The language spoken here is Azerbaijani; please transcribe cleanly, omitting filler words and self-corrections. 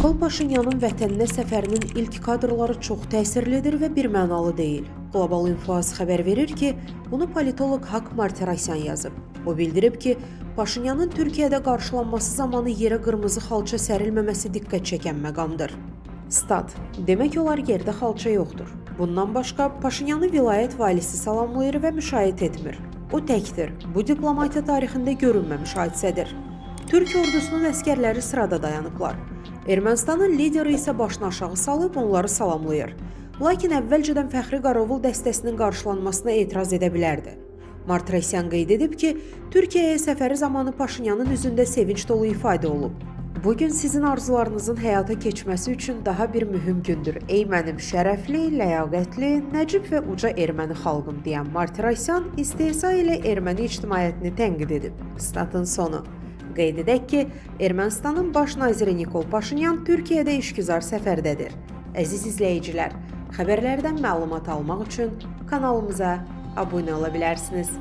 Nikol Paşinyanın vətəninə səfərinin ilk kadrları çox təsirlidir və birmənalı deyil. Global Influence xəbər verir ki, bunu politoloq Hak Martirosyan yazıb. O bildirib ki, Paşinyanın Türkiyədə qarşılanması zamanı yerə qırmızı xalça sərilməməsi diqqət çəkən məqamdır. Stat: Demək olar yerdə xalça yoxdur. Bundan başqa Paşinyanı vilayət valisi salamlayır və müşayiət etmir. O təkdir. Bu diplomatiya tarixində görünməmiş hadisədir. Türk ordusunun əskərləri sırada dayanıblar. Ermənistanın lideri isə başını aşağı salıb onları salamlayır. Lakin əvvəlcədən Fəxri Qarovul dəstəsinin qarşılanmasına etiraz edə bilərdi. Martirosyan qeyd edib ki, Türkiyəyə səfəri zamanı Paşinyanın üzündə sevinç dolu ifadə olub. Bugün sizin arzularınızın həyata keçməsi üçün daha bir mühüm gündür. Ey mənim şərəfli, ləyaqətli, nəcib və uca erməni xalqım deyən Martirosyan istehza ilə erməni ictimaiyyətini tənqid edib. Statın sonu. Qeyd edək ki, Ermənistanın baş naziri Nikol Paşinyan Türkiyədə işgüzar səfərdədir. Əziz izləyicilər, xəbərlərdən məlumat almaq üçün kanalımıza abunə ola bilərsiniz.